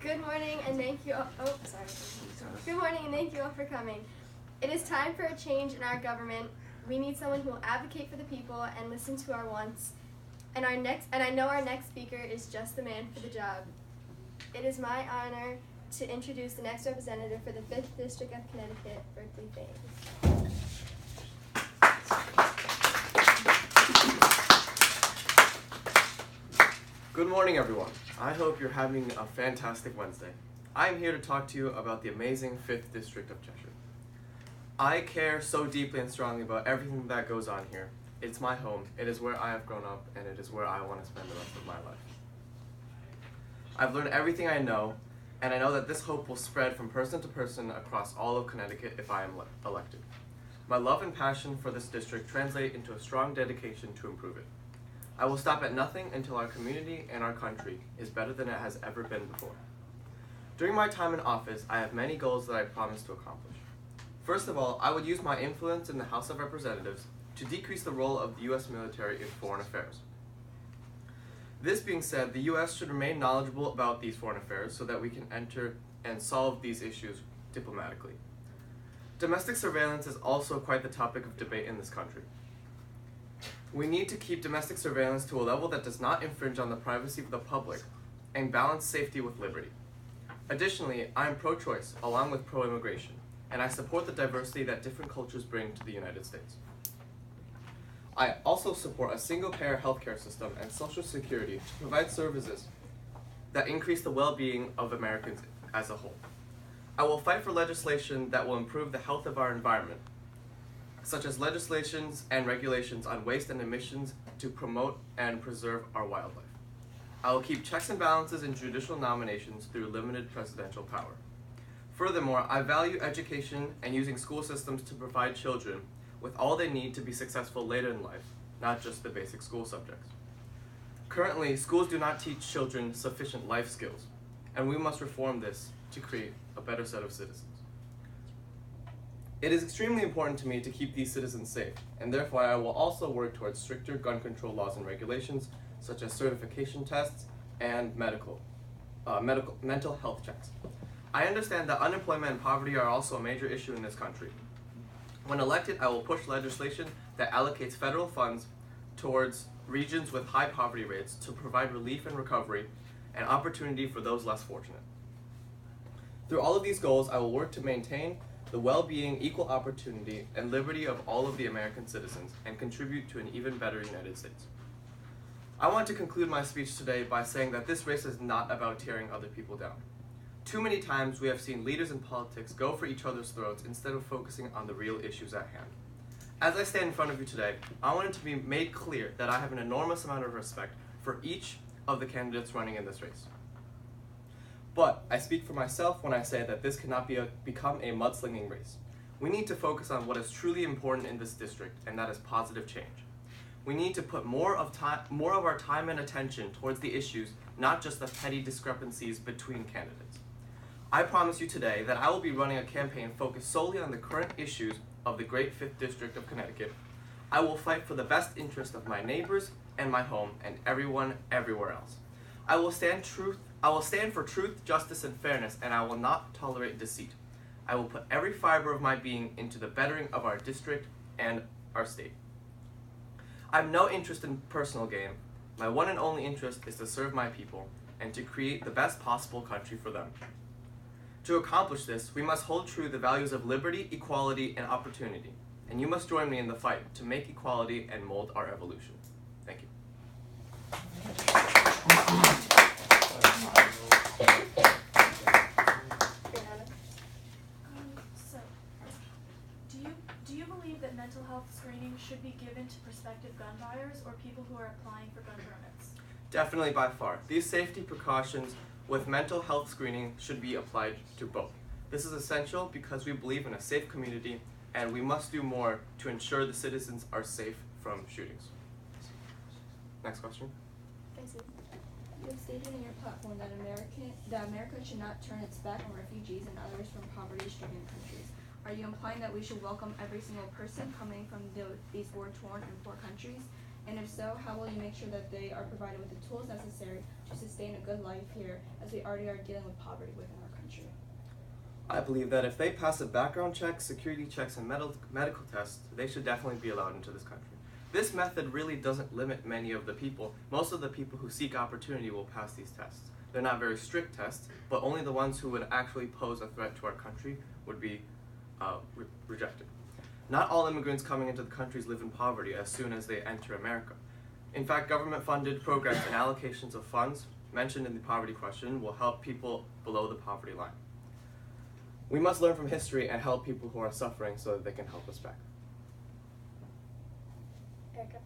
Good morning and thank you all, Good morning and thank you all for coming. It is time for a change in our government. We need someone who will advocate for the people and listen to our wants. And I know our next speaker is just the man for the job. It is my honor to introduce the next representative for the 5th District of Connecticut, Berkeley Thames. Good morning, everyone. I hope you're having a fantastic Wednesday. I'm here to talk to you about the amazing 5th District of Cheshire. I care so deeply and strongly about everything that goes on here. It's my home, it is where I have grown up, and it is where I want to spend the rest of my life. I've learned everything I know, and I know that this hope will spread from person to person across all of Connecticut if I am elected. My love and passion for this district translate into a strong dedication to improve it. I will stop at nothing until our community and our country is better than it has ever been before. During my time in office, I have many goals that I promise to accomplish. First of all, I would use my influence in the House of Representatives to decrease the role of the U.S. military in foreign affairs. This being said, the U.S. should remain knowledgeable about these foreign affairs so that we can enter and solve these issues diplomatically. Domestic surveillance is also quite the topic of debate in this country. We need to keep domestic surveillance to a level that does not infringe on the privacy of the public and balance safety with liberty. Additionally, I am pro-choice along with pro-immigration, and I support the diversity that different cultures bring to the United States. I also support a single-payer healthcare system and Social Security to provide services that increase the well-being of Americans as a whole. I will fight for legislation that will improve the health of our environment, such as legislations and regulations on waste and emissions to promote and preserve our wildlife. I will keep checks and balances in judicial nominations through limited presidential power. Furthermore, I value education and using school systems to provide children with all they need to be successful later in life, not just the basic school subjects. Currently, schools do not teach children sufficient life skills, and we must reform this to create a better set of citizens. It is extremely important to me to keep these citizens safe, and therefore I will also work towards stricter gun control laws and regulations, such as certification tests and mental health checks. I understand that unemployment and poverty are also a major issue in this country. When elected, I will push legislation that allocates federal funds towards regions with high poverty rates to provide relief and recovery and opportunity for those less fortunate. Through all of these goals, I will work to maintain the well-being, equal opportunity, and liberty of all of the American citizens, and contribute to an even better United States. I want to conclude my speech today by saying that this race is not about tearing other people down. Too many times we have seen leaders in politics go for each other's throats instead of focusing on the real issues at hand. As I stand in front of you today, I want it to be made clear that I have an enormous amount of respect for each of the candidates running in this race. But I speak for myself when I say that this cannot become a mudslinging race. We need to focus on what is truly important in this district, and that is positive change. We need to put more of our time and attention towards the issues, not just the petty discrepancies between candidates. I promise you today that I will be running a campaign focused solely on the current issues of the great 5th District of Connecticut. I will fight for the best interest of my neighbors and my home and everyone everywhere else. I will stand for truth, justice, and fairness, and I will not tolerate deceit. I will put every fiber of my being into the bettering of our district and our state. I have no interest in personal gain. My one and only interest is to serve my people and to create the best possible country for them. To accomplish this, we must hold true the values of liberty, equality, and opportunity, and you must join me in the fight to make equality and mold our evolution. Thank you. Do you believe that mental health screening should be given to prospective gun buyers or people who are applying for gun permits? Definitely, by far. These safety precautions with mental health screening should be applied to both. This is essential because we believe in a safe community, and we must do more to ensure the citizens are safe from shootings. Next question. You have stated in your platform that America should not turn its back on refugees and others from poverty-stricken countries. Are you implying that we should welcome every single person coming from these war-torn and poor countries? And if so, how will you make sure that they are provided with the tools necessary to sustain a good life here, as we already are dealing with poverty within our country? I believe that if they pass a background check, security checks, and medical tests, they should definitely be allowed into this country. This method really doesn't limit many of the people. Most of the people who seek opportunity will pass these tests. They're not very strict tests, but only the ones who would actually pose a threat to our country would be rejected. Not all immigrants coming into the countries live in poverty as soon as they enter America. In fact, government-funded programs and allocations of funds mentioned in the poverty question will help people below the poverty line. We must learn from history and help people who are suffering so that they can help us back. Erica.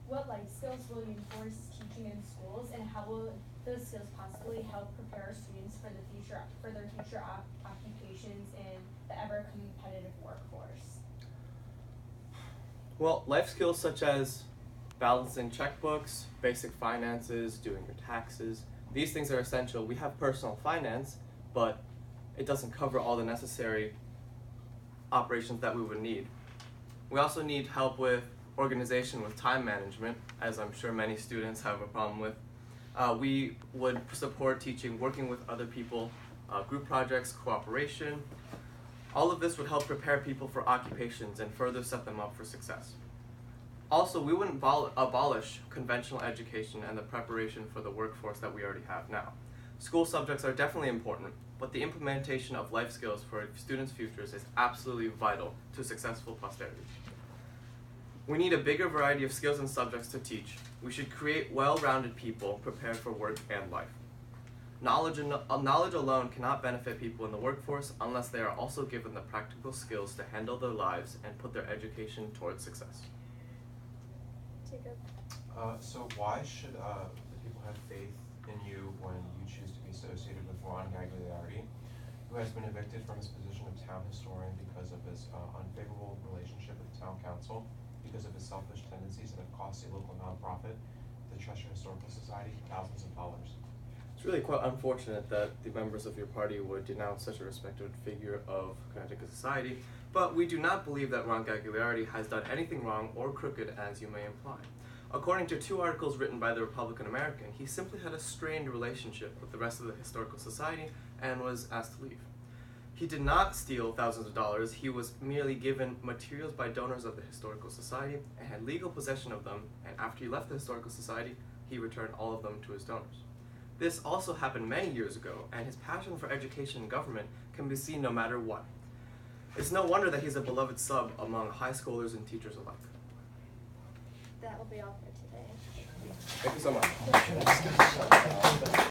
What life skills will you enforce teaching in schools, and how will those skills possibly help prepare students for their future occupations in the ever-competitive workforce? Well, life skills such as balancing checkbooks, basic finances, doing your taxes, these things are essential. We have personal finance, but it doesn't cover all the necessary operations that we would need. We also need help with organization, with time management, as I'm sure many students have a problem with. We would support teaching, working with other people, group projects, cooperation. All of this would help prepare people for occupations and further set them up for success. Also, we wouldn't abolish conventional education and the preparation for the workforce that we already have now. School subjects are definitely important, but the implementation of life skills for students' futures is absolutely vital to successful posterity. We need a bigger variety of skills and subjects to teach. We should create well-rounded people prepared for work and life. Knowledge alone cannot benefit people in the workforce unless they are also given the practical skills to handle their lives and put their education towards success. Jacob. So why should the people have faith in you when you choose to be associated with Ron Gagliardi, who has been evicted from his position of town historian because of his unfavorable relationship with the town council, because of his selfish tendencies that have cost a local nonprofit, the Cheshire Historical Society, thousands of dollars? It's really quite unfortunate that the members of your party would denounce such a respected figure of Connecticut society, but we do not believe that Ron Gagliardi has done anything wrong or crooked as you may imply. According to 2 articles written by the Republican American, he simply had a strained relationship with the rest of the Historical Society and was asked to leave. He did not steal thousands of dollars. He was merely given materials by donors of the Historical Society and had legal possession of them, and after he left the Historical Society, he returned all of them to his donors. This also happened many years ago, and his passion for education and government can be seen no matter what. It's no wonder that he's a beloved sub among high schoolers and teachers alike. That will be all for today. Thank you so much.